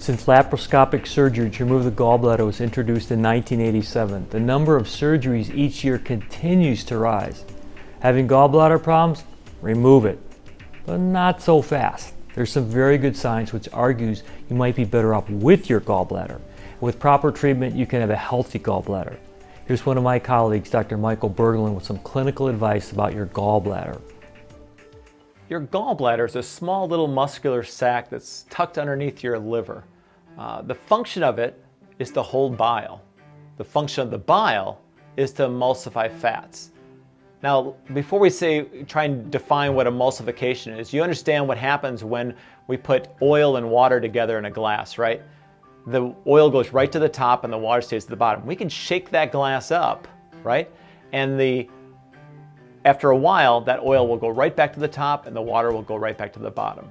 Since laparoscopic surgery to remove the gallbladder was introduced in 1987, the number of surgeries each year continues to rise. Having gallbladder problems? Remove it. But not so fast. There's some very good science which argues you might be better off with your gallbladder. With proper treatment, you can have a healthy gallbladder. Here's one of my colleagues, Dr. Michael Berglund, with some clinical advice about your gallbladder. Your gallbladder is a small little muscular sac that's tucked underneath your liver. The function of it is to hold bile. The function of the bile is to emulsify fats. Now, before we try and define what emulsification is, you understand what happens when we put oil and water together in a glass, right? The oil goes right to the top and the water stays at the bottom. We can shake that glass up, right? And after a while, that oil will go right back to the top and the water will go right back to the bottom.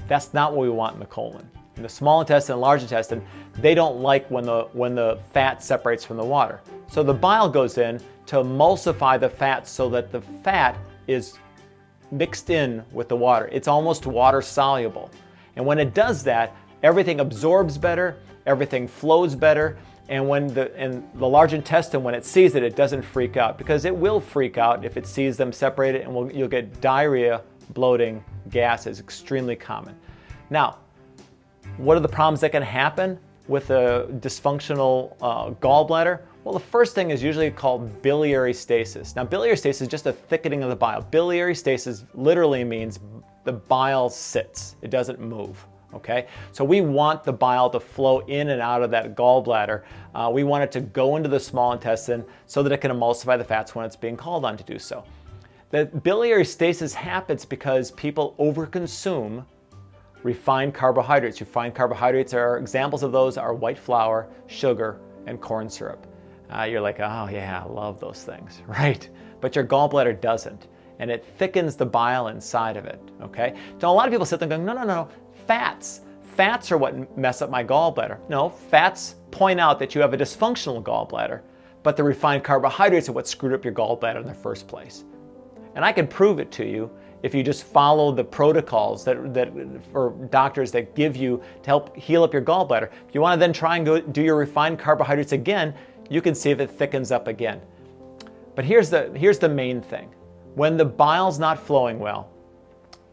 That's not what we want in the colon. In the small intestine and large intestine, they don't like when the fat separates from the water. So the bile goes in to emulsify the fat so that the fat is mixed in with the water. It's almost water soluble. And when it does that, everything absorbs better, everything flows better, and when the large intestine, when it sees it, it doesn't freak out, because it will freak out if it sees them separated, and you'll get diarrhea, bloating, gas is extremely common. Now, what are the problems that can happen with a dysfunctional gallbladder? Well, the first thing is usually called biliary stasis. Now, biliary stasis is just a thickening of the bile. Biliary stasis literally means the bile sits. It doesn't move. Okay, so we want the bile to flow in and out of that gallbladder. We want it to go into the small intestine so that it can emulsify the fats when it's being called on to do so. The biliary stasis happens because people overconsume refined carbohydrates. Refined carbohydrates examples of those are white flour, sugar, and corn syrup. You're like, oh yeah, I love those things, right? But your gallbladder doesn't, and it thickens the bile inside of it, okay? So a lot of people sit there going, no, fats. Fats are what mess up my gallbladder. No, fats point out that you have a dysfunctional gallbladder, but the refined carbohydrates are what screwed up your gallbladder in the first place. And I can prove it to you if you just follow the protocols that for doctors that give you to help heal up your gallbladder. If you want to then try and go do your refined carbohydrates again, you can see if it thickens up again. But here's the main thing. When the bile's not flowing well,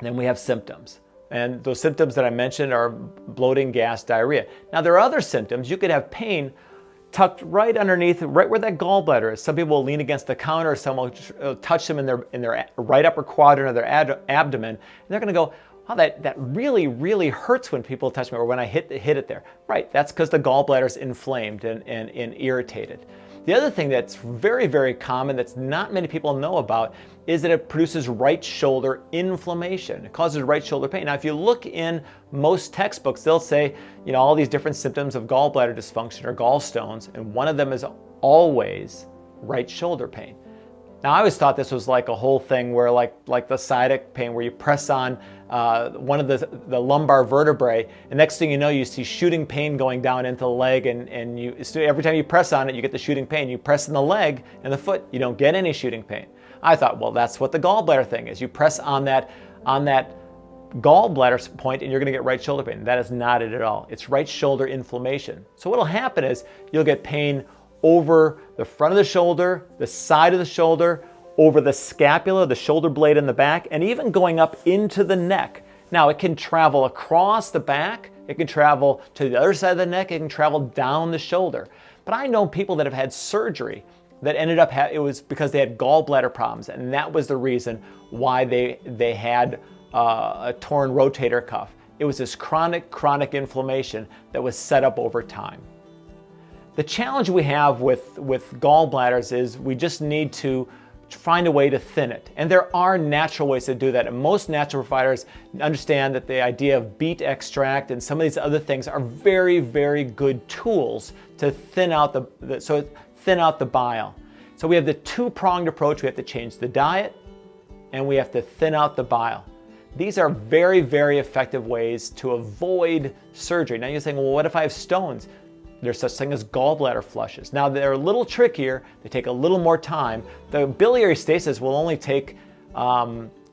then we have symptoms. And those symptoms that I mentioned are bloating, gas, diarrhea. Now, there are other symptoms. You could have pain tucked right underneath, right where that gallbladder is. Some people will lean against the counter, some will touch them in their right upper quadrant of their abdomen, and they're going to go, wow, that really, really hurts when people touch me or when I hit it there. Right, that's because the gallbladder is inflamed and irritated. The other thing that's very, very common that not many people know about is that it produces right shoulder inflammation. It causes right shoulder pain. Now, if you look in most textbooks, they'll say, all these different symptoms of gallbladder dysfunction or gallstones, and one of them is always right shoulder pain. Now, I always thought this was like a whole thing where like the sciatic pain where you press on one of the lumbar vertebrae, and next thing you know, you see shooting pain going down into the leg, and every time you press on it, you get the shooting pain. You press in the leg and the foot, you don't get any shooting pain. I thought, well, that's what the gallbladder thing is. You press on that gallbladder point and you're going to get right shoulder pain. That is not it at all. It's right shoulder inflammation. So what will happen is you'll get pain over the front of the shoulder, the side of the shoulder, over the scapula, the shoulder blade in the back, and even going up into the neck. Now, it can travel across the back, it can travel to the other side of the neck, it can travel down the shoulder. But I know people that have had surgery that ended up, it was because they had gallbladder problems, and that was the reason why they had a torn rotator cuff. It was this chronic inflammation that was set up over time. The challenge we have with gallbladders is we just need to find a way to thin it. And there are natural ways to do that. And most natural providers understand that the idea of beet extract and some of these other things are very, very good tools to thin out the bile. So we have the two-pronged approach. We have to change the diet and we have to thin out the bile. These are very, very effective ways to avoid surgery. Now you're saying, well, what if I have stones? There's such thing as gallbladder flushes. Now they're a little trickier, they take a little more time. The biliary stasis will only take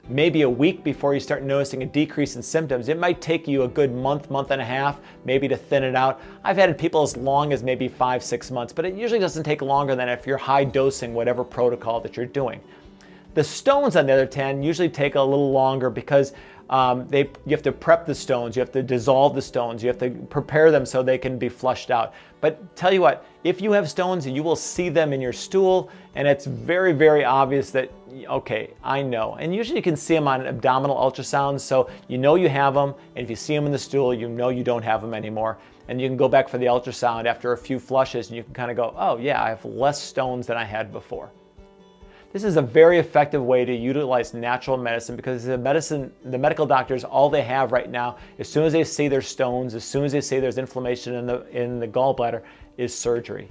maybe a week before you start noticing a decrease in symptoms. It might take you a good month, month and a half, maybe to thin it out. I've had people as long as maybe 5-6 months, but it usually doesn't take longer than if you're high dosing whatever protocol that you're doing. The stones, on the other hand, usually take a little longer because you have to prep the stones, you have to dissolve the stones, you have to prepare them so they can be flushed out. But tell you what, if you have stones, you will see them in your stool, and it's very, very obvious that, okay, I know. And usually you can see them on abdominal ultrasounds, so you know you have them, and if you see them in the stool, you know you don't have them anymore. And you can go back for the ultrasound after a few flushes, and you can kind of go, oh yeah, I have less stones than I had before. This is a very effective way to utilize natural medicine because the medical doctors, all they have right now, as soon as they see there's stones, as soon as they see there's inflammation in the gallbladder, is surgery.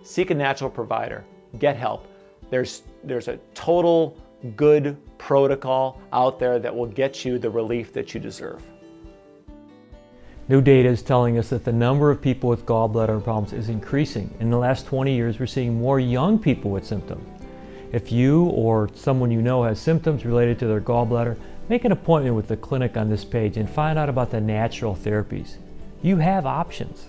Seek a natural provider. Get help. There's a total good protocol out there that will get you the relief that you deserve. New data is telling us that the number of people with gallbladder problems is increasing. In the last 20 years, we're seeing more young people with symptoms. If you or someone you know has symptoms related to their gallbladder, make an appointment with the clinic on this page and find out about the natural therapies. You have options.